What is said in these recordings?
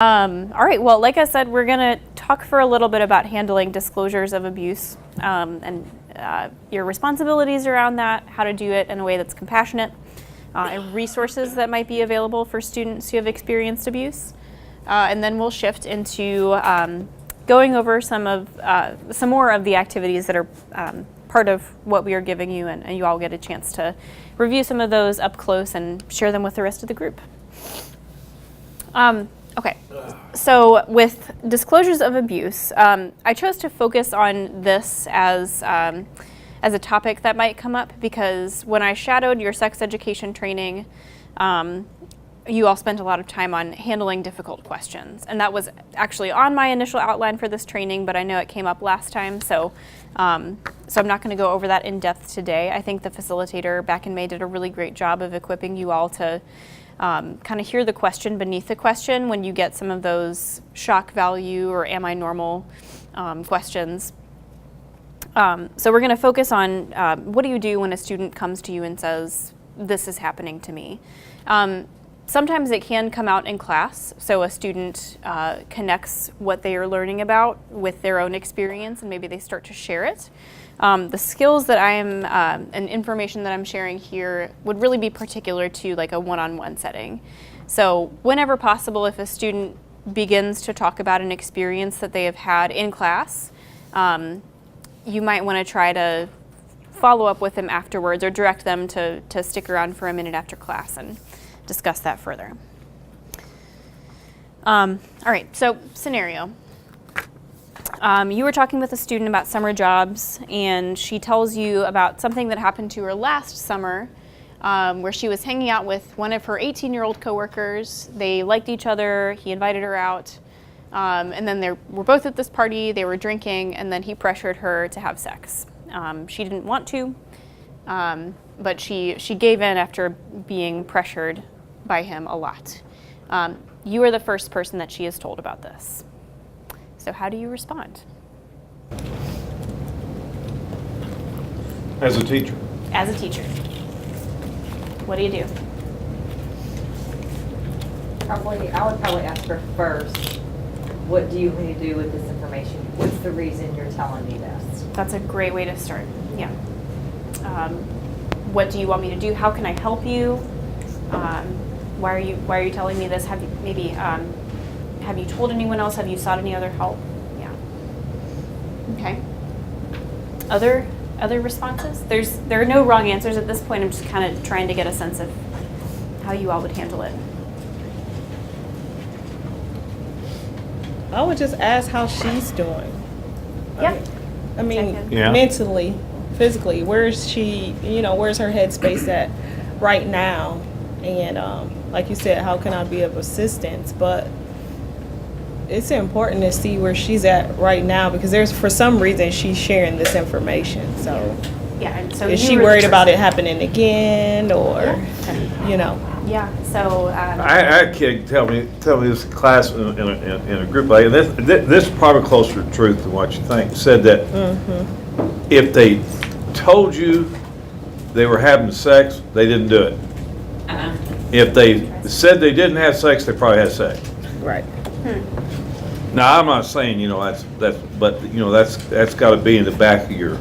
All right, well, like I said, we're going to talk for a little bit about handling disclosures of abuse and your responsibilities around that, how to do it in a way that's compassionate, and resources that might be available for students who have experienced abuse. And then we'll shift into going over some more of the activities that are part of what we are giving you, and you all get a chance to review some of those up close and share them with the rest of the group. Okay, so with disclosures of abuse, I chose to focus on this as a topic that might come up because when I shadowed your sex education training, you all spent a lot of time on handling difficult questions, and that was actually on my initial outline for this training, but I know it came up last time, so I'm not going to go over that in depth today. I think the facilitator back in May did a really great job of equipping you all to kind of hear the question beneath the question when you get some of those shock value or am I normal questions. So we're going to focus on what do you do when a student comes to you and says, this is happening to me. Sometimes it can come out in class, so a student connects what they are learning about with their own experience and maybe they start to share it. The skills that I am and information that I'm sharing here would really be particular to like a one-on-one setting. So whenever possible, if a student begins to talk about an experience that they have had in class, you might want to try to follow up with them afterwards or direct them to stick around for a minute after class and discuss that further. All right, so scenario. You were talking with a student about summer jobs, and she tells you about something that happened to her last summer where she was hanging out with one of her 18-year-old coworkers. They liked each other. He invited her out, and then they were both at this party. They were drinking, and then he pressured her to have sex. She didn't want to, but she gave in after being pressured by him a lot. You are the first person that she has told about this. So how do you respond? As a teacher. As a teacher. What do you do? I would probably ask her first, what do you want to do with this information? What's the reason you're telling me this? That's a great way to start, yeah. What do you want me to do? How can I help you? Why are you telling me this? Have you maybe have you told anyone else? Have you sought any other help? Yeah. Okay. Other responses? There are no wrong answers at this point. I'm just kind of trying to get a sense of how you all would handle it. I would just ask how she's doing. Yeah. I mean, Yeah. mentally, physically, where's she, where's her headspace at right now? And like you said, how can I be of assistance? But it's important to see where she's at right now because for some reason she's sharing this information. So yeah, and so is she worried about it happening again or, Yeah, so I had a kid tell me this in class in a group like this is probably closer to truth than what you think. Said that if they told you they were having sex, they didn't do it. If they said they didn't have sex, they probably had sex. right. Now I'm not saying that's got to be in the back of your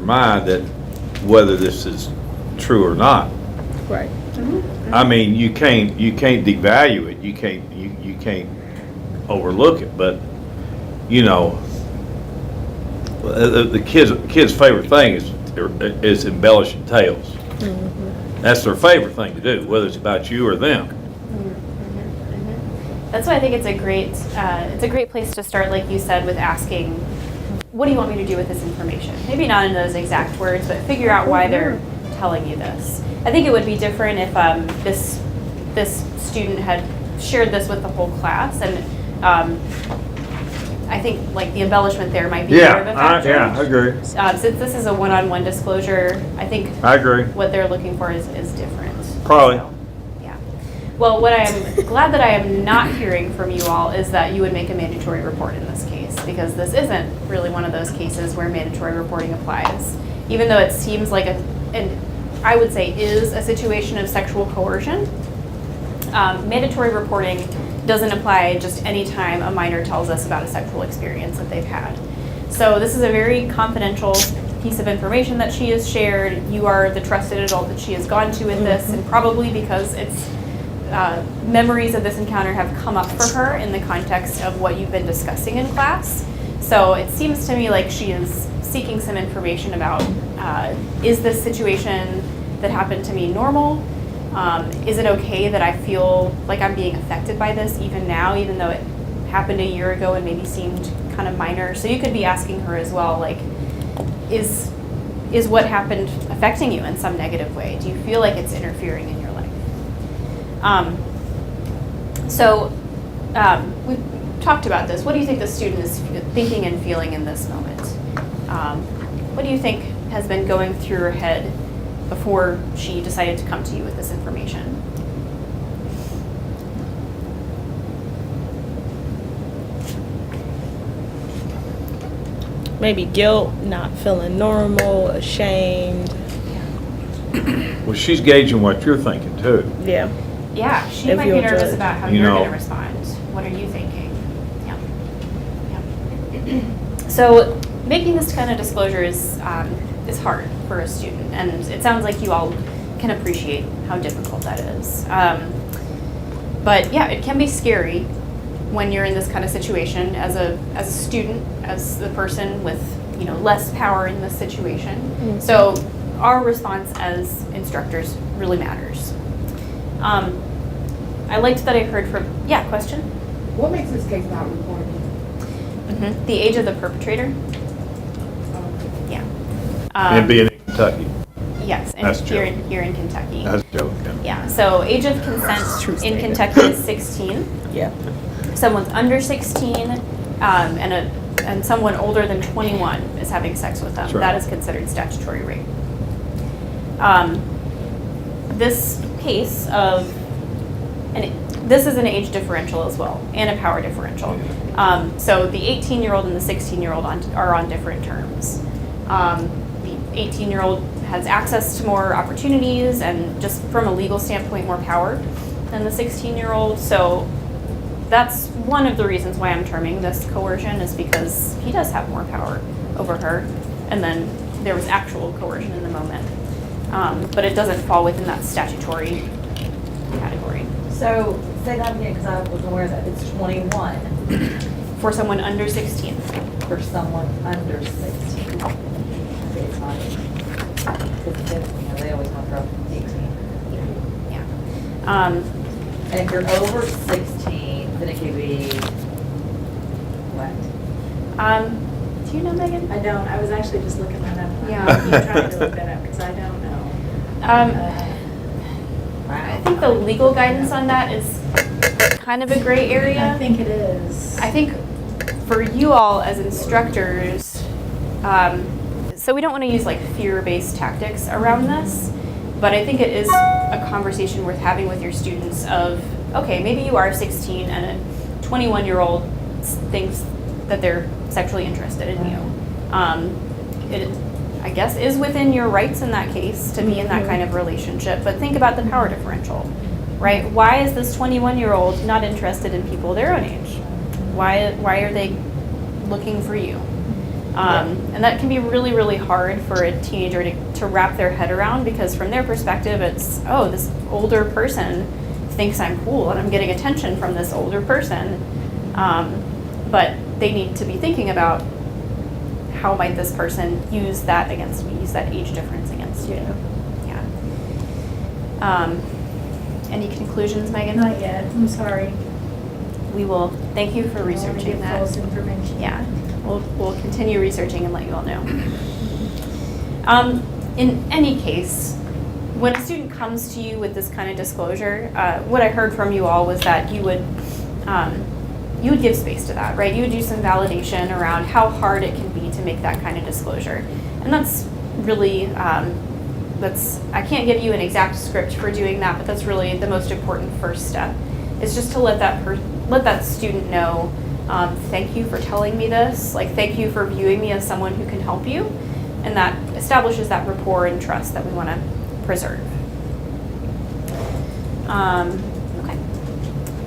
mind that whether this is true or not. Right. I mean, you can't devalue it. You can't overlook it. But the kids' favorite thing is embellishing tales. That's their favorite thing to do, whether it's about you or them. That's why I think it's a great place to start, like you said, with asking, what do you want me to do with this information? Maybe not in those exact words, but figure out why they're telling you this. I think it would be different if this student had shared this with the whole class, and I think like the embellishment there might be more of a factor. I agree. Since this is a one-on-one disclosure, I think I agree. what they're looking for is different. Probably. So, yeah. Well, what I am glad that I am not hearing from you all is that you would make a mandatory report in this case, because this isn't really one of those cases where mandatory reporting applies. Even though it seems like and I would say is a situation of sexual coercion, mandatory reporting doesn't apply just any time a minor tells us about a sexual experience that they've had. So this is a very confidential piece of information that she has shared. You are the trusted adult that she has gone to with this, and probably because it's memories of this encounter have come up for her in the context of what you've been discussing in class. So it seems to me like she is seeking some information about, is this situation that happened to me normal? Is it okay that I feel like I'm being affected by this even now, even though it happened a year ago and maybe seemed kind of minor? So you could be asking her as well, like, is what happened affecting you in some negative way? Do you feel like it's interfering in your life? We've talked about this. What do you think the student is thinking and feeling in this moment? What do you think has been going through her head before she decided to come to you with this information? Maybe guilt, not feeling normal, ashamed. Well, she's gauging what you're thinking too. Yeah. Yeah, she If might be you'll nervous judge. about how You you're know. going to respond. What are you thinking? Yeah. So making this kind of disclosure is hard for a student, and it sounds like you all can appreciate how difficult that is. But yeah, it can be scary when you're in this kind of situation as a student, as the person with less power in this situation. Mm-hmm. So our response as instructors really matters. I liked that I heard from question. What makes this case not reported? The age of the perpetrator. Yeah. And being in Kentucky. Yes, and That's here true. in Kentucky. That's a joke. Yeah, so age of True consent in statement. Kentucky is 16. Yeah. Someone's under 16, and someone older than 21 is having sex with them. That's right. That is considered statutory rape. This case of, this is an age differential as well, and a power differential. So the 18-year-old and the 16-year-old are on different terms. The 18-year-old has access to more opportunities and just from a legal standpoint more power than the 16-year-old. So that's one of the reasons why I'm terming this coercion, is because he does have more power over her, and then there was actual coercion in the moment. But it doesn't fall within that statutory category. So, say that again, because I was aware that it's 21 For someone under 16. for someone under 16. Okay, it's not, because they always want to throw 18. Yeah. And if you're over 16, then it could be what? Do you know, Megan? I don't. I was actually just looking that up. Yeah. I'm trying to look that up because I don't know. I think the legal guidance on that is kind of a gray area. I think it is. I think for you all as instructors, so we don't want to use like fear-based tactics around this, but I think it is a conversation worth having with your students of, okay, maybe you are 16 and a 21-year-old thinks that they're sexually interested in you. It, I guess, is within your rights in that case to be in that kind of relationship, but think about the power differential, right? Why is this 21-year-old not interested in people their own age? Why are they looking for you? And that can be really, really hard for a teenager to wrap their head around, because from their perspective, it's, oh, this older person thinks I'm cool and I'm getting attention from this older person. But they need to be thinking about, how might this person use that against me, use that age difference against you? Yeah. Any conclusions, Megan? Not yet. I'm sorry. We will, thank you for I don't wanna researching give that. false information. Yeah, we'll continue researching and let you all know. In any case, when a student comes to you with this kind of disclosure, what I heard from you all was that you would give space to that, right? You would do some validation around how hard it can be to make that kind of disclosure. And that's really, I can't give you an exact script for doing that, but that's really the most important first step, is just to let that student know, thank you for telling me this, like thank you for viewing me as someone who can help you, and that establishes that rapport and trust that we want to preserve. Okay.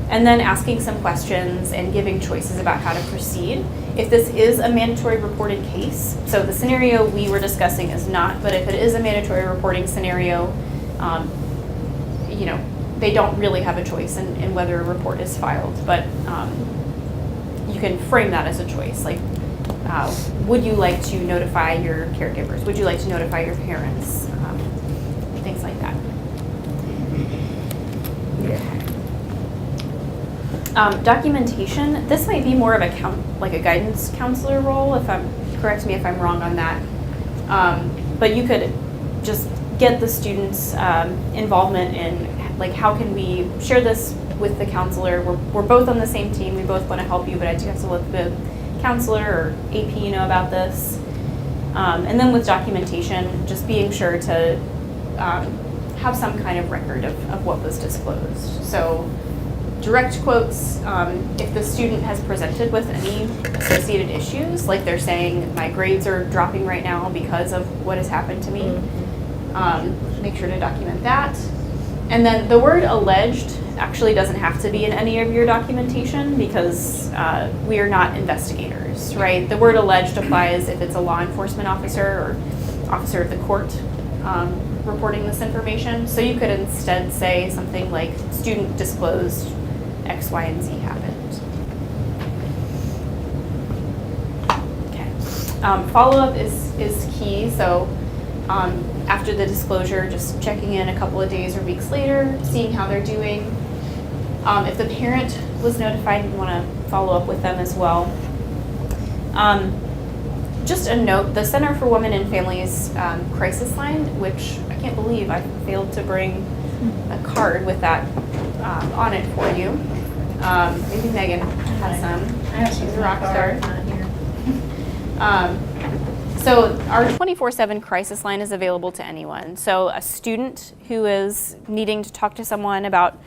and then asking some questions and giving choices about how to proceed. If this is a mandatory reported case, so the scenario we were discussing is not, but if it is a mandatory reporting scenario, you know, they don't really have a choice in whether a report is filed, but you can frame that as a choice. Like, would you like to notify your caregivers? Would you like to notify your parents? Things like that. Documentation, this might be more of a guidance counselor role, correct me if I'm wrong on that. But you could just get the students' involvement in, like, how can we share this with the counselor? We're both on the same team, we both want to help you, but I do have to let the counselor or AP know about this. And then with documentation, just being sure to have some kind of record of what was disclosed. So direct quotes, if the student has presented with any associated issues, like they're saying, my grades are dropping right now because of what has happened to me, make sure to document that. And then the word alleged actually doesn't have to be in any of your documentation because we are not investigators, right? The word alleged applies if it's a law enforcement officer or officer of the court reporting this information. So you could instead say something like, student disclosed X, Y, and Z happened. Okay. Follow-up is key. So after the disclosure, just checking in a couple of days or weeks later, seeing how they're doing. If the parent was notified, you want to follow up with them as well. Just a note, the Center for Women and Families crisis line, which I can't believe I failed to bring a card with that on it for you. Maybe Megan has some. She's a rock star. So our 24/7 crisis line is available to anyone. So a student who is needing to talk to someone about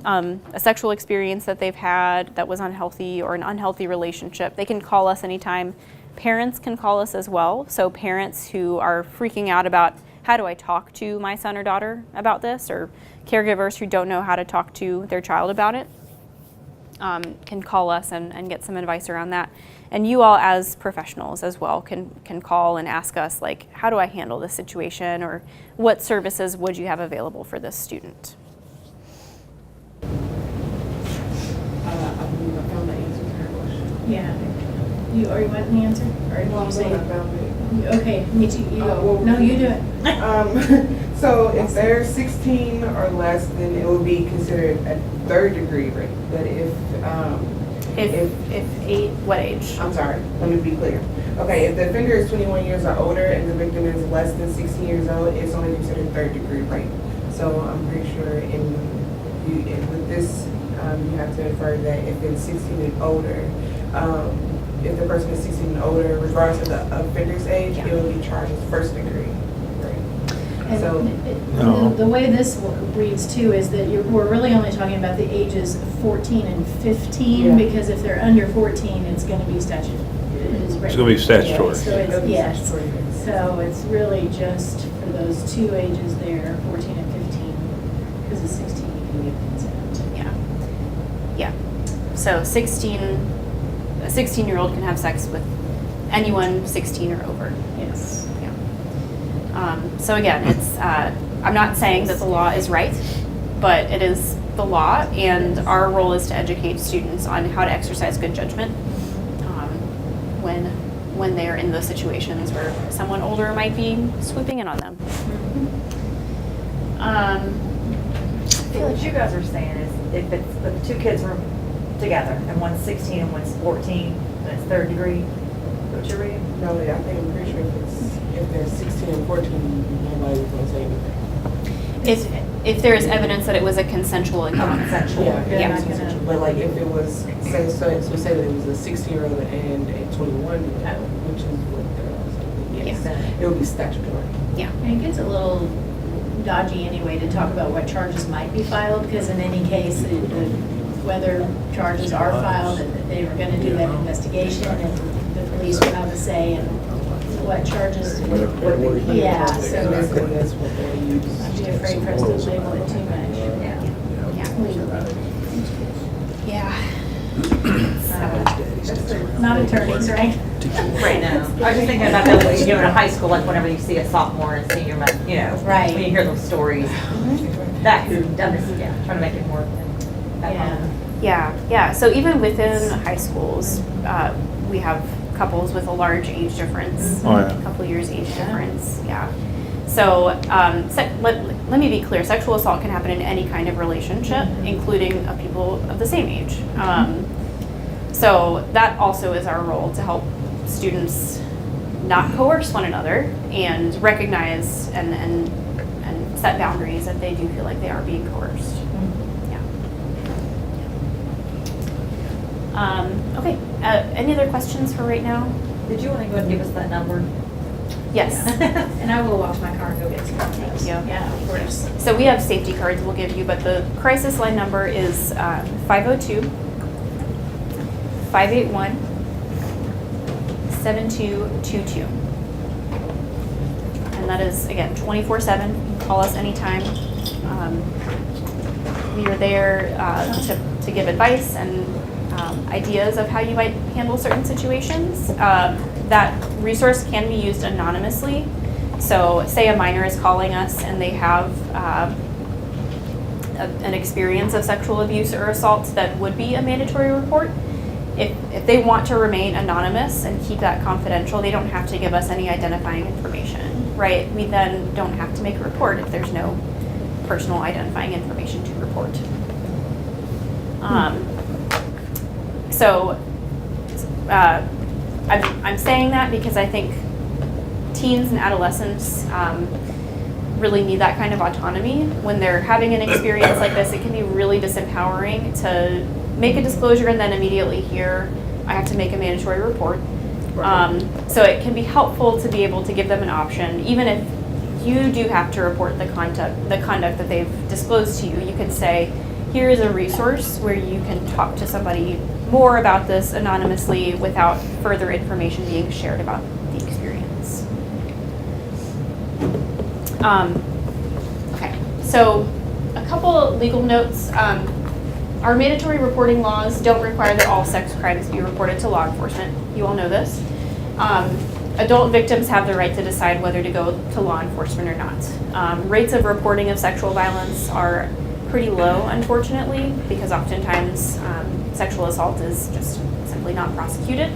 a sexual experience that they've had that was unhealthy or an unhealthy relationship, they can call us anytime. Parents can call us as well. So parents who are freaking out about, how do I talk to my son or daughter about this, or caregivers who don't know how to talk to their child about it, can call us and get some advice around that. And you all as professionals as well can call and ask us, like, how do I handle this situation, or what services would you have available for this student? I believe I found the answer to her question. Yeah. You want the answer? Or do Well, you I'm say? glad I found it. Okay, me too. You go. well, No, you do it. So if they're 16 or less, then it would be considered a third degree rape. But if What age? I'm sorry, let me be clear. Okay, if the offender is 21 years or older and the victim is less than 16 years old, it's only considered third degree rape. So I'm pretty sure with this, you have to infer that if it's 16 and older, if the person is 16 and older, regardless of the offender's age, it will be charged as first degree rape. And So the way this reads too is that we're really only talking about the ages 14 and 15, Yeah. because if they're under 14, it's going to be statute. It's going to be statutory. So it'll be yes. statutory rape. So it's really just for those two ages there, 14 and 15, because at 16 you can give consent. Yeah. So a 16-year-old can have sex with anyone 16 or over. Yes. So again, it's I'm not saying that the law is right, but it is the law, and our role is to educate students on how to exercise good judgment when they are in those situations where someone older might be swooping in on them. What you guys are saying is if the two kids were together and one's 16 and one's 14, then it's third degree. What you're reading? No, I think I'm pretty sure if they're 16 and 14, nobody's going to say anything. If there is evidence that it was a consensual encounter. Consensual. Yeah, They're Yeah. not gonna- But like if it was, say that it was a 16-year-old and a 21-year-old, which is what they're saying, yes, it would be statutory. Yeah. And it gets a little dodgy anyway to talk about what charges might be filed, because in any case, whether charges are filed, and that they were going to do that investigation, and the police will have a say in what charges. Yeah, so That's what they use. I'd be afraid for us to label it too much. Yeah. Not attorneys, right? Right now. I was just thinking about that, when, you know, in high school, like whenever you see a sophomore and senior, you know, Right. when you hear those stories, that who done this, yeah, trying to make it more. Yeah. So even within high schools, we have couples with a large age difference, Oh, yeah. a couple years age difference. Yeah. So let me be clear: sexual assault can happen in any kind of relationship, including of people of the same age. So that also is our role, to help students not coerce one another and recognize and set boundaries if they do feel like they are being coerced. Okay, any other questions for right now? Did you want to go and give us that number? Yes. And I will walk my car and go get some. Thank you. Yeah, of course. So we have safety cards we'll give you, but the crisis line number is 502-581-7222. And that is, again, 24/7. You can call us anytime. We are there to give advice and ideas of how you might handle certain situations. That resource can be used anonymously. So say a minor is calling us and they have an experience of sexual abuse or assault that would be a mandatory report. If they want to remain anonymous and keep that confidential, they don't have to give us any identifying information, right? We then don't have to make a report if there's no personal identifying information to report. So I'm saying that because I think teens and adolescents really need that kind of autonomy. When they're having an experience like this, it can be really disempowering to make a disclosure and then immediately hear, I have to make a mandatory report. So it can be helpful to be able to give them an option, even if you do have to report the conduct that they've disclosed to you. You could say, here is a resource where you can talk to somebody more about this anonymously without further information being shared about the experience. Okay, so a couple legal notes. Our mandatory reporting laws don't require that all sex crimes be reported to law enforcement. You all know this. Adult victims have the right to decide whether to go to law enforcement or not. Rates of reporting of sexual violence are pretty low, unfortunately, because oftentimes sexual assault is just simply not prosecuted.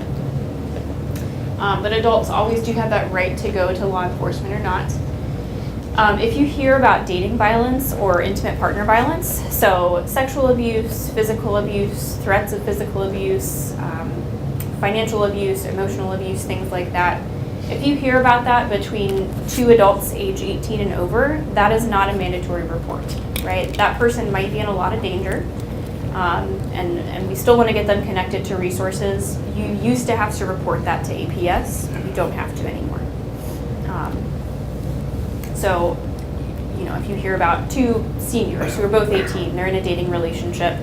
But adults always do have that right to go to law enforcement or not. If you hear about dating violence or intimate partner violence, so sexual abuse, physical abuse, threats of physical abuse, financial abuse, emotional abuse, things like that, if you hear about that between two adults age 18 and over, that is not a mandatory report, right? That person might be in a lot of danger, and we still want to get them connected to resources. You used to have to report that to APS. You don't have to anymore. So, you know, if you hear about two seniors who are both 18, they're in a dating relationship,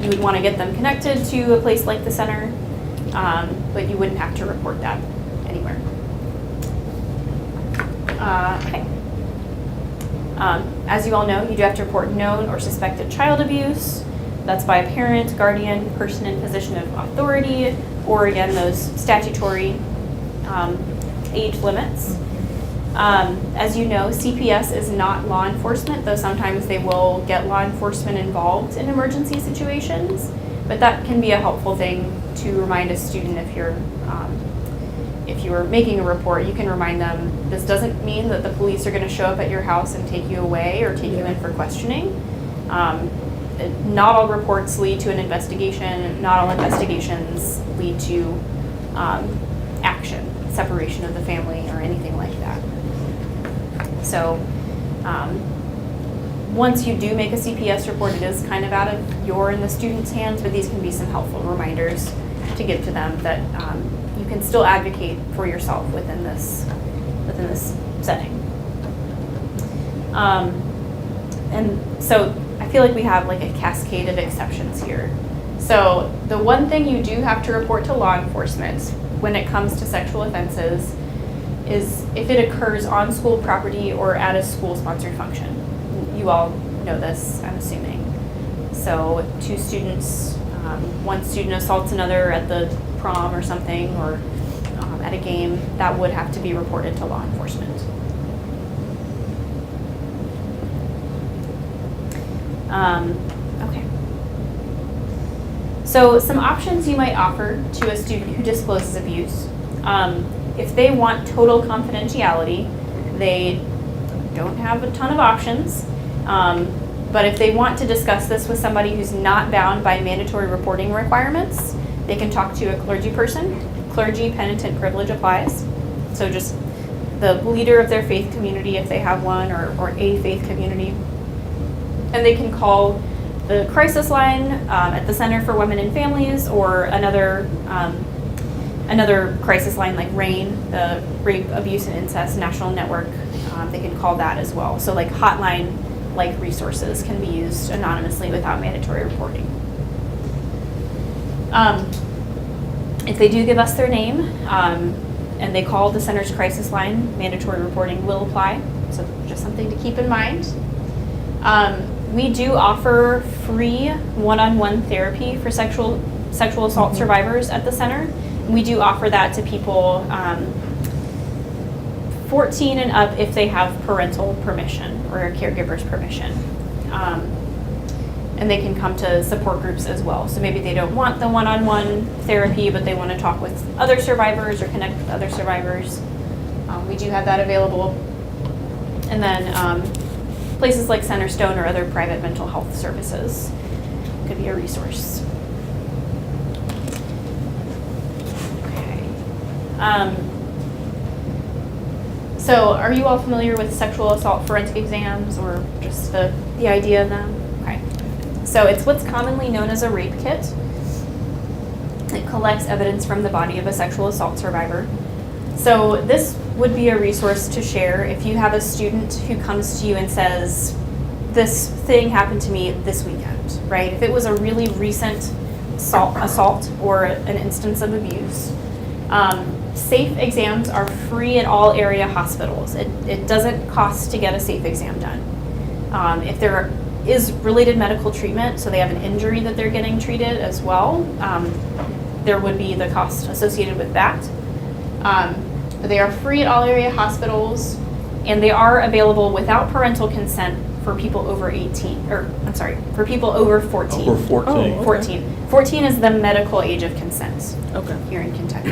you would want to get them connected to a place like the center, but you wouldn't have to report that anywhere. Okay. As you all know, you do have to report known or suspected child abuse. That's by a parent, guardian, person in position of authority, or again, those statutory age limits. As you know, CPS is not law enforcement, though sometimes they will get law enforcement involved in emergency situations, but that can be a helpful thing to remind a student if you're making a report. You can remind them, this doesn't mean that the police are going to show up at your house and take you away or take you in for questioning. Not all reports lead to an investigation. Not all investigations lead to action, separation of the family, or anything like that. So once you do make a CPS report, it is kind of out of your and the student's hands, but these can be some helpful reminders to give to them that you can still advocate for yourself within this setting. And so I feel like we have like a cascade of exceptions here. So the one thing you do have to report to law enforcement when it comes to sexual offenses is if it occurs on school property or at a school-sponsored function. You all know this, I'm assuming. So two students one student assaults another at the prom or something, or at a game, that would have to be reported to law enforcement. Okay. So some options you might offer to a student who discloses abuse. If they want total confidentiality, they don't have a ton of options. But if they want to discuss this with somebody who's not bound by mandatory reporting requirements, they can talk to a clergy person. Clergy penitent privilege applies. So just the leader of their faith community, if they have one, or a faith community. And they can call the crisis line at the Center for Women and Families, or another crisis line like RAIN, the Rape, Abuse, and Incest National Network. They can call that as well. So like hotline-like resources can be used anonymously without mandatory reporting. If they do give us their name and they call the center's crisis line, mandatory reporting will apply. So just something to keep in mind. We do offer free one-on-one therapy for sexual assault survivors at the center. We do offer that to people 14 and up if they have parental permission or a caregiver's permission. And they can come to support groups as well. So maybe they don't want the one-on-one therapy, but they want to talk with other survivors or connect with other survivors. We do have that available. And then places like Centerstone or other private mental health services could be a resource. Okay. So are you all familiar with sexual assault forensic exams, or just the idea of them? Okay. So it's what's commonly known as a rape kit. It collects evidence from the body of a sexual assault survivor. So this would be a resource to share if you have a student who comes to you and says, this thing happened to me this weekend, right? If it was a really recent assault or an instance of abuse, safe exams are free at all area hospitals. It doesn't cost to get a safe exam done. If there is related medical treatment, so they have an injury that they're getting treated as well, there would be the cost associated with that. But they are free at all area hospitals, and they are available without parental consent for people over 18, or I'm sorry, for people over 14. Over 14. Oh, okay. 14. 14 is the medical age of consent here in Kentucky.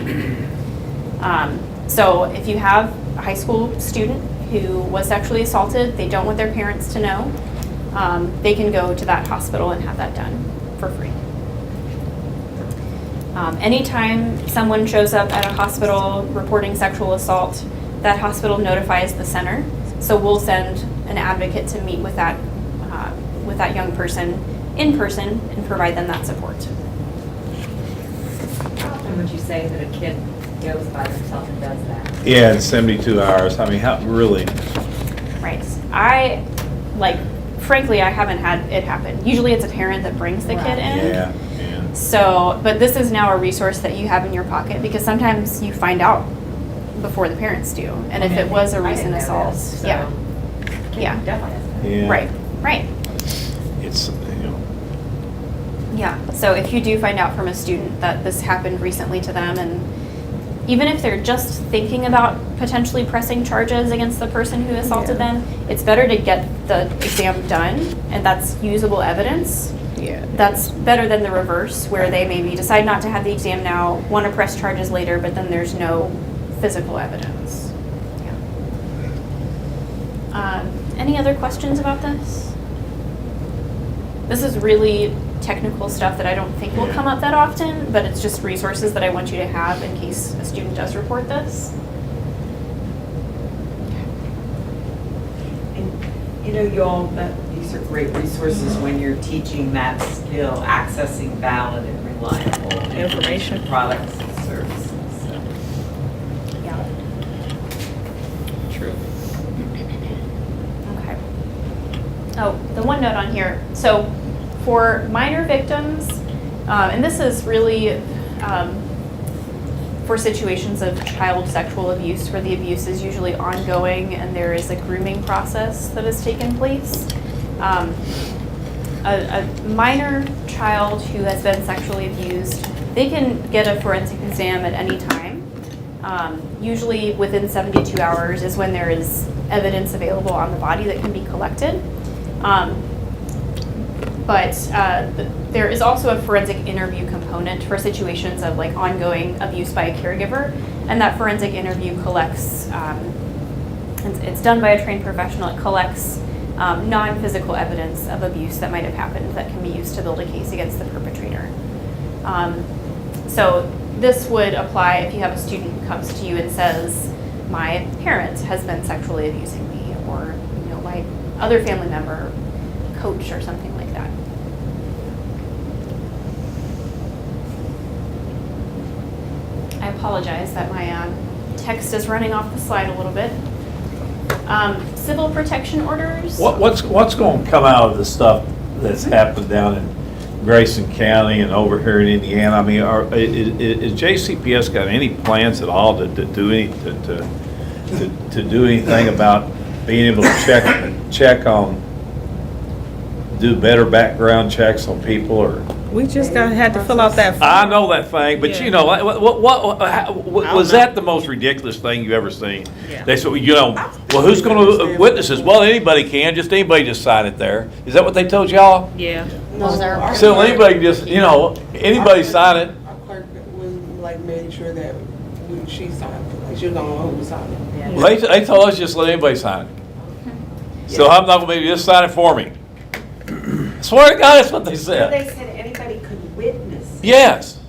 So if you have a high school student who was sexually assaulted, they don't want their parents to know, they can go to that hospital and have that done for free. Anytime someone shows up at a hospital reporting sexual assault, that hospital notifies the center. So we'll send an advocate to meet with that young person in person and provide them that support. How often would you say that a kid goes by themselves and does that? Yeah, in 72 hours. I mean, how really? Right. Frankly, I haven't had it happen. Usually it's a parent that brings the kid in. Yeah. So, but this is now a resource that you have in your pocket, because sometimes you find out before the parents do. And if it was a I recent didn't know assault, this, so yeah. Definitely. Yeah. Right. It's, Yeah, so if you do find out from a student that this happened recently to them, and even if they're just thinking about potentially pressing charges against the person who assaulted them, it's better to get the exam done, and that's usable evidence. Yeah. That's better than the reverse, where they maybe decide not to have the exam now, want to press charges later, but then there's no physical evidence. Yeah. Any other questions about this? This is really technical stuff that I don't think will come up that often, but it's just resources that I want you to have in case a student does report this. And, you know, y'all, these are great resources when you're teaching that skill, accessing valid and reliable Information. products and services. So. Yeah. True. Okay. Oh, the one note on here. So for minor victims, and this is really for situations of child sexual abuse where the abuse is usually ongoing and there is a grooming process that has taken place. a minor child who has been sexually abused, they can get a forensic exam at any time. Usually within 72 hours is when there is evidence available on the body that can be collected. There is also a forensic interview component for situations of like ongoing abuse by a caregiver, and that forensic interview collects, it's done by a trained professional, it collects non-physical evidence of abuse that might have happened that can be used to build a case against the perpetrator. So this would apply if you have a student who comes to you and says, my parent has been sexually abusing me, or my other family member, coach, or something like that. I apologize that my text is running off the slide a little bit. Civil protection orders. What's going to come out of the stuff that's happened down in Grayson County and over here in Indiana? I mean, is JCPS got any plans at all to do anything about being able to check on, do better background checks on people, or? We just had to fill out that form. I know that thing, but Yeah. what was that the most ridiculous thing you've ever seen? Yeah. They said, well, who's going to witness this? Well, anybody can, just anybody just sign it there. Is that what they told y'all? Yeah. So anybody just, anybody sign it. Our clerk was like made sure that she signed it, like she was the only one who was signing it. Well, they told us just let anybody sign it. So I'm not going to be, just sign it for me. I swear to God, that's what they They said. said anybody could witness. Yes.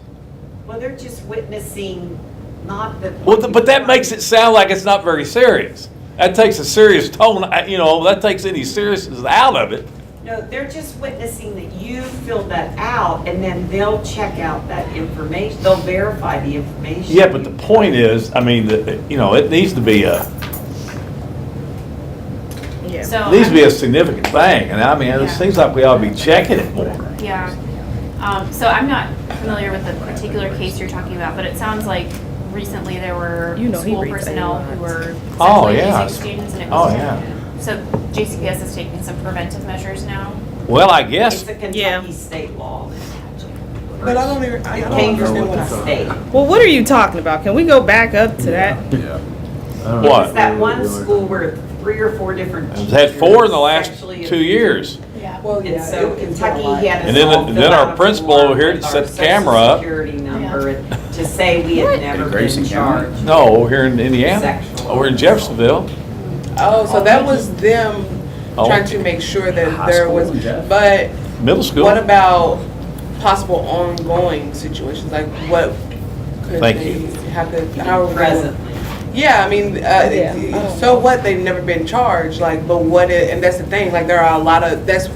Well, they're just witnessing, not the. Well, but that makes it sound like it's not very serious. That takes a serious tone, that takes any seriousness out of it. No, they're just witnessing that you filled that out, and then they'll check out that information. They'll verify the information. Yeah, but the point is, it needs to be a Yeah. So needs to be a significant thing, and it Yeah. seems like we ought to be checking it more. Yeah. So I'm not familiar with the particular case you're talking about, but it sounds like recently there were He school reads personnel A-lots. who were Oh, sexually yeah. abusing students, and it Oh, was. yeah. So JCPS is taking some preventive measures now. Well, I guess, It's a Kentucky Yeah. state law. But I don't It don't came understand from what the I said. state. Well, what are you talking about? Can we go back up to that? What? It's that one school where 3 or 4 different we've had 4 in the last sexually 2 abused. years. Yeah. Well, And yeah. so it's Kentucky not had And us then- all then fill our out a principal form over here with that our set the social camera up. security number to say we had never been Grayson County? charged. No, over here in Indiana, Sexual. over in Jeffersonville. Oh, so that was them Oh. trying to make sure that High there school was, in Jeff. but Middle school. what about possible ongoing situations? Like what could Thank they, you. how are we going? Presently. Yeah, I mean, Yeah. so what? They've never been charged. Like, but what? And that's the thing. Like, there are a lot of that's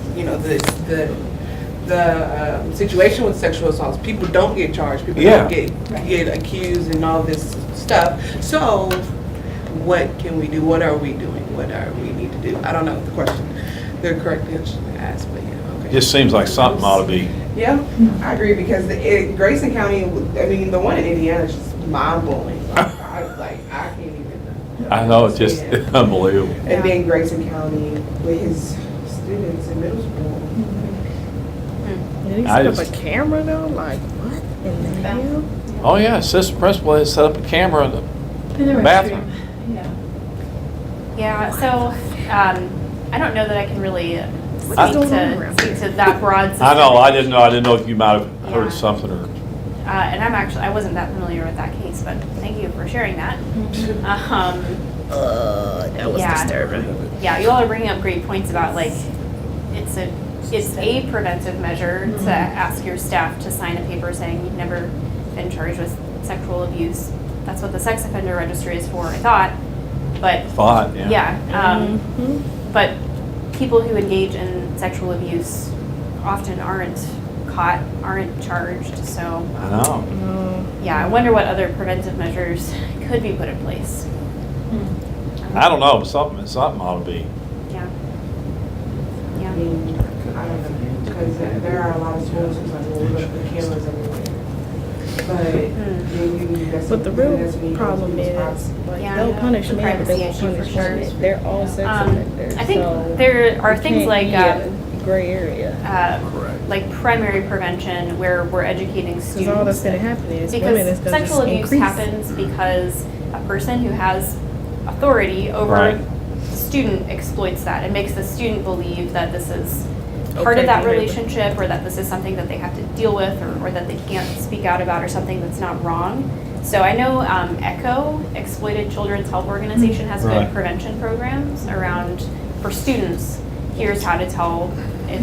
the situation with sexual assaults. People don't get charged. People Yeah. don't get accused and all this stuff. So, what can we do? What are we doing? What are we need to do? I don't know the question. The correct answer to ask, but yeah, okay. Just seems like something ought to be. Yeah, I agree because Grayson County. I mean, the one in Indiana is just mind blowing. I can't even. I know, it's just understand. unbelievable. And then Grayson County with his students in middle school. Did he I set up just- a camera though? Like what in the hell? Oh, yeah, assistant principal has set up a camera in the In the bathroom. restroom. Yeah. Yeah. So I don't know that I can really speak What's going on around to that broad. I know, I didn't know if you might have Yeah. heard something or. And I wasn't that familiar with that case, but thank you for sharing that. That was Yeah. disturbing. Yeah, you all are bringing up great points about like it's a preventive measure to ask your staff to sign a paper saying you've never been charged with sexual abuse. That's what the sex offender registry is for, I thought. But Thought, yeah. but people who engage in sexual abuse often aren't caught, aren't charged. So I know. yeah, I wonder what other preventive measures could be put in place. I don't know, but something ought to be. Yeah. I Yeah. mean, I don't know, because there are a lot of schools who's like, well, we're gonna put cameras everywhere. But then that's. But the that's when real you problem go to is, the like, Yeah, they'll the punish me, but privacy they won't issue for punish sure. women. They're all sex offenders. I think so there are we things can't like be a gray area. Correct. like primary prevention, where we're educating students. Because all that's going to happen is women is Because going to sexual just abuse increase. happens because a person who has authority over Right. the student exploits that and makes the student believe that this is part Okay of that behavior. relationship, or that this is something that they have to deal with, or that they can't speak out about, or something that's not wrong. So I know ECHO, Exploited Children's Health Organization, has Right. good prevention programs around, for students, here's how to tell if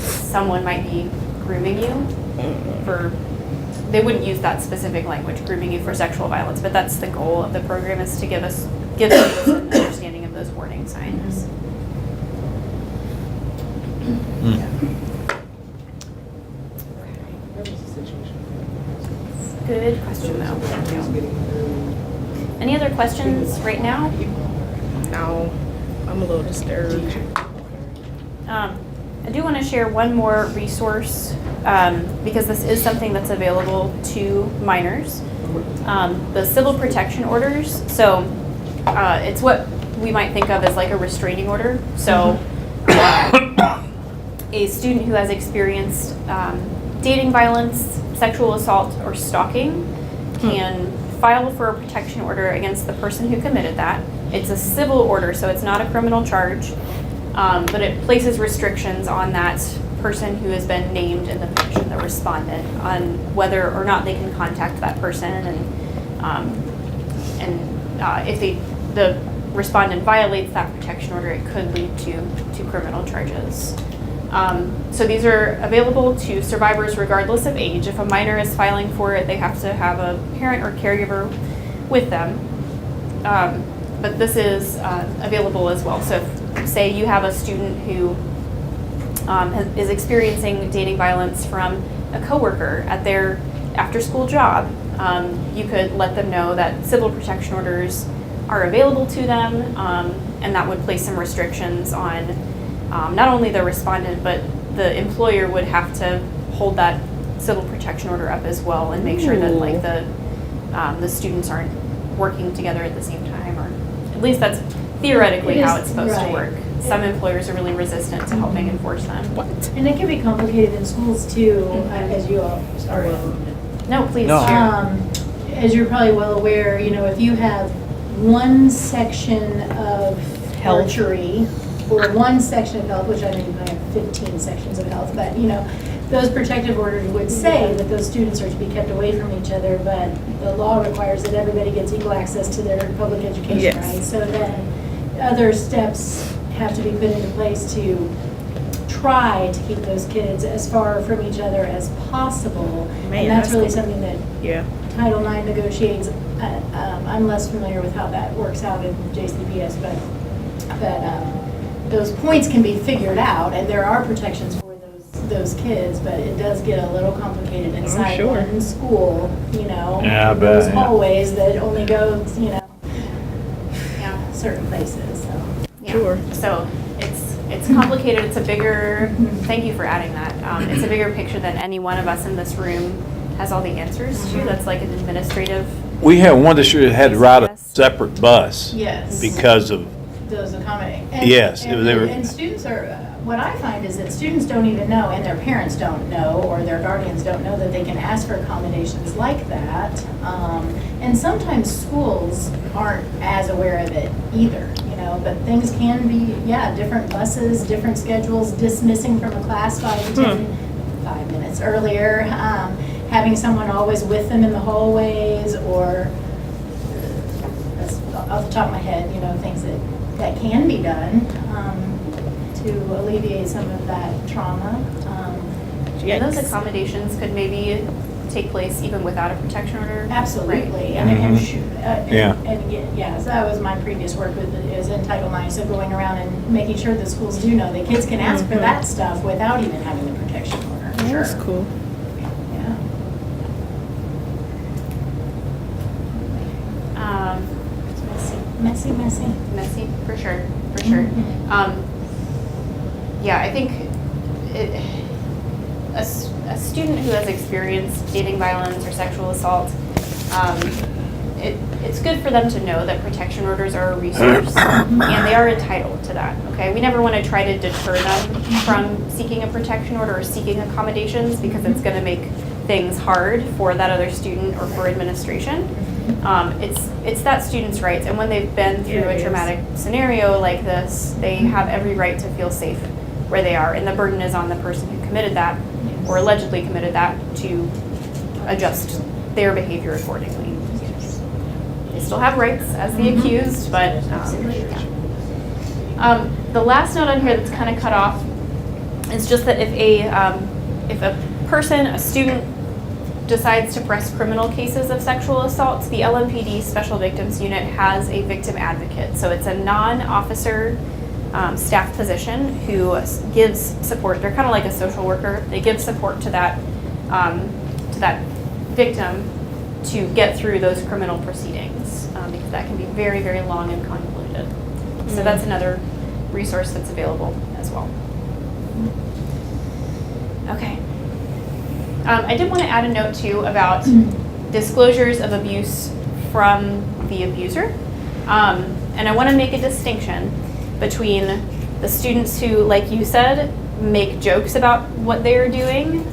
someone might be grooming you for, they wouldn't use that specific language, grooming you for sexual violence, but that's the goal of the program, is to give students an understanding of those warning signs. Good question though, thank you. Any other questions right now? No, I'm a little disturbed. I do want to share one more resource, because this is something that's available to minors. The civil protection orders. So it's what we might think of as like a restraining order. So a student who has experienced dating violence, sexual assault, or stalking can file for a protection order against the person who committed that. It's a civil order, so it's not a criminal charge, but it places restrictions on that person who has been named in the petition, the respondent, on whether or not they can contact that person, and if the respondent violates that protection order, it could lead to criminal charges. So these are available to survivors regardless of age. If a minor is filing for it, they have to have a parent or caregiver with them. But this is available as well. So if, say you have a student who is experiencing dating violence from a coworker at their after-school job, you could let them know that civil protection orders are available to them, and that would place some restrictions on not only the respondent, but the employer would have to hold that civil protection order up as well, and make sure that like the students aren't working together at the same time, or at least that's theoretically It how is, it's supposed to right. work. Some employers are really resistant to helping enforce them. And it can be complicated in schools too, as you all, sorry. No, please No. share. As you're probably well aware, you know, if you have one section of Health. archery, or one section of health, which I know you might have 15 sections of health, but you know, those protective orders would say that those students are to be kept away from each other, but the law requires that everybody gets equal access to their public education, Yes. right? So then other steps have to be put into place to try to keep those kids as far from each other as possible. Man, And that's that's really cool. something that Yeah. Title IX negotiates. I'm less familiar with how that works out in JCPS, but those points can be figured out, and there are protections for those kids, but it does get a little complicated inside sure. one school, you know. Yeah, I bet, Those yeah. hallways that only go, you know, Yeah. certain places, so. Yeah. Sure. So it's complicated. It's a bigger. Thank you for adding that. It's a bigger picture than any one of us in this room has all the answers to. That's like an administrative. We had one that should have had to ride a separate bus Yes. because of, Those accommodate. Yes, And, they were- and students are, what I find is that students don't even know, and their parents don't know, or their guardians don't know that they can ask for accommodations like that. And sometimes schools aren't as aware of it either, you know, but things can be, yeah, different buses, different schedules, dismissing from a class 5 minutes earlier, having someone always with them in the hallways, or that's off the top of my head, you know, things that can be done to alleviate some of that trauma. And those accommodations could maybe take place even without a protection order. Absolutely. Right. Yeah. And again, yeah, so that was my previous work with, is in Title IX, so going around and making sure that schools do know that kids can ask for that stuff without even having the protection order. That's Sure. cool. Yeah. Messy. Messy, for sure, for sure. Yeah, I think a student who has experienced dating violence or sexual assault, it's good for them to know that protection orders are a resource and they are entitled to that, okay? We never want to try to deter them from seeking a protection order or seeking accommodations because it's going to make things hard for that other student or for administration. It's that student's rights, and when they've been through a traumatic scenario like this, they have every right to feel safe where they are, and the burden is on the person who committed that or allegedly committed that to adjust their behavior accordingly. They still have rights as the accused, but the last note on here that's kind of cut off is just that if a person, a student, decides to press criminal cases of sexual assault, the LMPD Special Victims Unit has a victim advocate. So it's a non-officer staff position who gives support. They're kind of like a social worker. They give support to that victim to get through those criminal proceedings because that can be very, very long and convoluted. So that's another resource that's available as well. Okay. I did want to add a note too about disclosures of abuse from the abuser. And I want to make a distinction between the students who, like you said, make jokes about what they're doing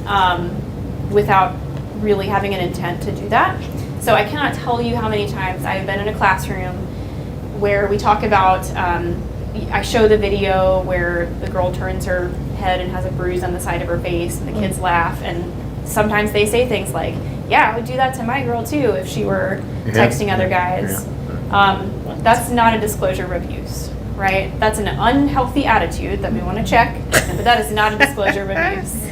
without really having an intent to do that. So I cannot tell you how many times I've been in a classroom where we talk about, I show the video where the girl turns her head and has a bruise on the side of her face and the kids laugh, and sometimes they say things like, yeah, I would do that to my girl too if she were texting other guys. That's not a disclosure of abuse, right? That's an unhealthy attitude that we want to check, but that is not a disclosure of abuse.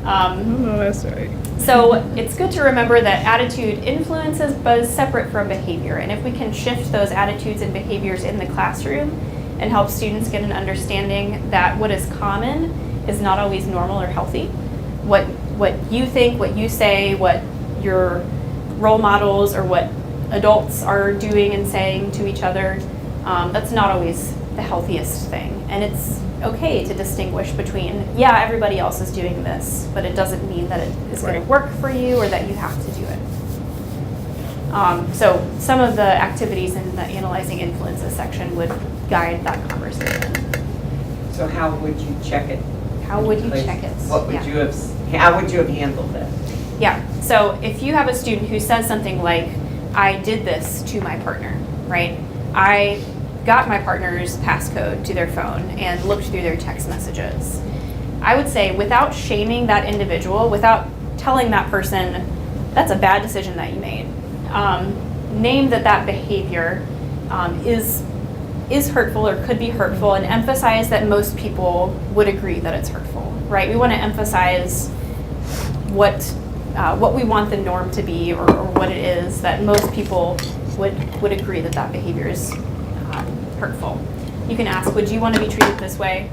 Oh, that's right. So it's good to remember that attitude influences but is separate from behavior. And if we can shift those attitudes and behaviors in the classroom and help students get an understanding that what is common is not always normal or healthy. What you think, what you say, what your role models or what adults are doing and saying to each other, that's not always the healthiest thing. And it's okay to distinguish between, yeah, everybody else is doing this, but it doesn't mean that it is going to work for you or that you have to do it. So some of the activities in the analyzing influences section would guide that conversation. So how would you check it? How would you check it? What would you have, how would you have handled it? Yeah, so if you have a student who says something like, I did this to my partner, right? I got my partner's passcode to their phone and looked through their text messages. I would say, without shaming that individual, without telling that person, that's a bad decision that you made, name that behavior is hurtful or could be hurtful, and emphasize that most people would agree that it's hurtful, right? We want to emphasize what we want the norm to be or what it is that most people would agree that behavior is hurtful. You can ask, would you want to be treated this way?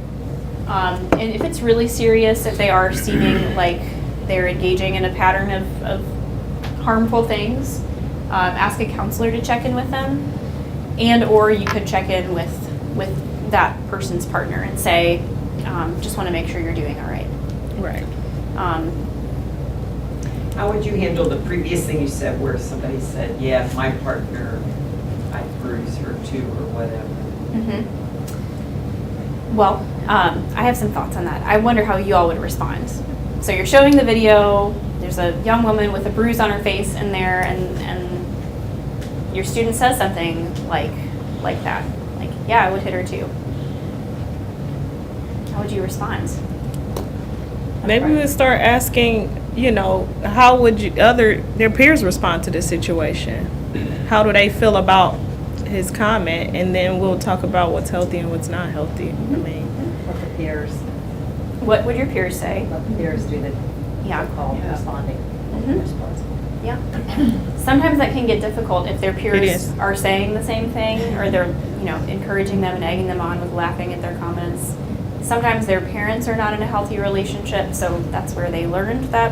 And if it's really serious, if they are seeming like they're engaging in a pattern of harmful things, ask a counselor to check in with them, and or you could check in with that person's partner and say, just want to make sure you're doing all right. Right. How would you handle the previous thing you said where somebody said, yeah, my partner, I bruise her too or whatever? Mm-hmm. Well, I have some thoughts on that. I wonder how you all would respond. So you're showing the video, there's a young woman with a bruise on her face in there, and your student says something like that. Like, yeah, I would hit her too. How would you respond? Maybe we would start asking, how would their peers respond to this situation? How do they feel about his comment? And then we'll talk about what's healthy and what's not healthy. I mean, What the peers, What would your peers say? what the peers do that Yeah. call responding. Mhm. Responsible. Yeah. Sometimes that can get difficult if their It peers is. are saying the same thing, or they're, encouraging them and egging them on with laughing at their comments. Sometimes their parents are not in a healthy relationship, so that's where they learned that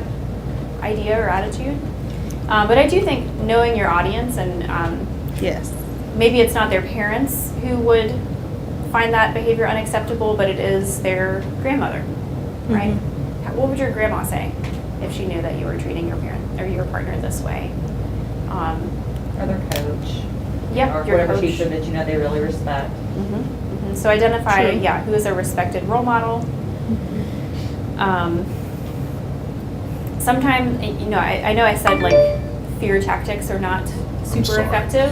idea or attitude. But I do think knowing your audience and yes. maybe it's not their parents who would find that behavior unacceptable, but it is their grandmother, right? What would your grandma say if she knew that you were treating your parent or your partner this way? or their coach. Yep, Or your whatever coach. teacher that you know they really respect. So identify, Sure. yeah, who is a respected role model. Sometimes, you know, I know I said like fear tactics are not super sorry. effective,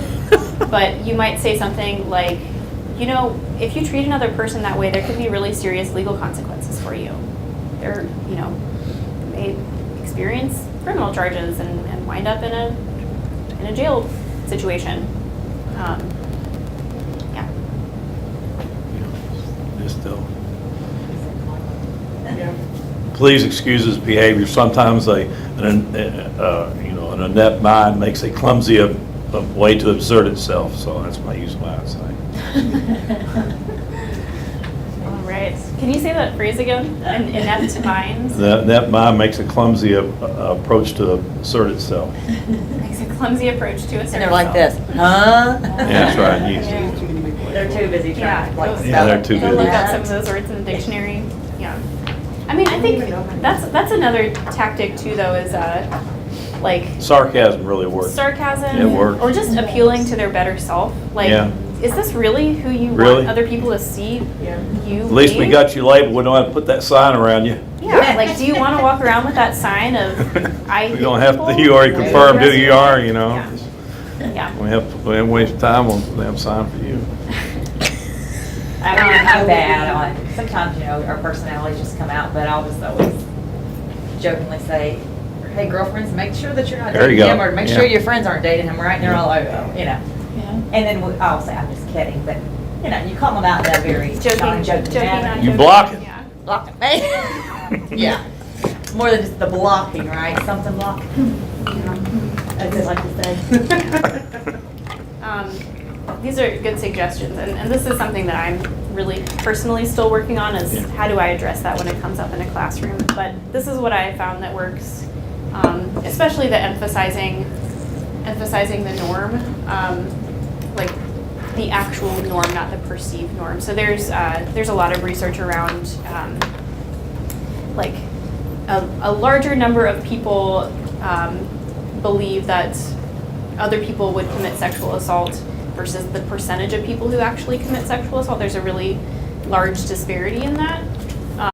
but you might say something like, you know, if you treat another person that way, there could be really serious legal consequences for you. They're, you know, may experience criminal charges and wind up in a jail situation. Yeah. Just Yeah. please excuse his behavior. Sometimes an inept mind makes a clumsy way to exert itself. So that's my use of my say. All right. Can you say that phrase again? Inept minds. The inept mind makes a clumsy approach to assert itself. Makes a clumsy approach to a And they're like this, Yeah, huh? that's right. You- They're too busy trying to like Yeah, Yeah, they're spell too it. Go look busy. up some of those words in the dictionary. Yeah. I mean, I think that's another tactic too, though, is like Sarcasm really works. sarcasm, It works. or just appealing to their better self. Like, Yeah. is this really who you Really? want other people to see Yeah. you? At least we being? got you labeled. We don't have to put that sign around you. Yeah. Like, do you want to walk around with that sign of I? We hate don't have people to. You already for the confirmed who rest of you your are. life? You know. Yeah. We have waste time on that sign for you. I mean, I'm bad on, sometimes, you know, our personalities just come out, but I'll just always jokingly say, hey, girlfriends, make sure that you're not There you dating go. him, or make Yeah. sure your friends aren't dating him, right? And they're all like, oh, you know. Yeah. And then I'll say, I'm just kidding, but, you know, you call them out in a very Joking, non-joking manner. not You joking. block it. Yeah. Block it. Yeah. More than just the blocking, right? Something block. As they like to say. These are good suggestions, and this is something that I'm really personally still working on, is how do I address that when it comes up in a classroom. But this is what I found that works, especially the emphasizing the norm, like the actual norm, not the perceived norm. So there's a lot of research around like a larger number of people believe that other people would commit sexual assault versus the percentage of people who actually commit sexual assault. There's a really large disparity in that.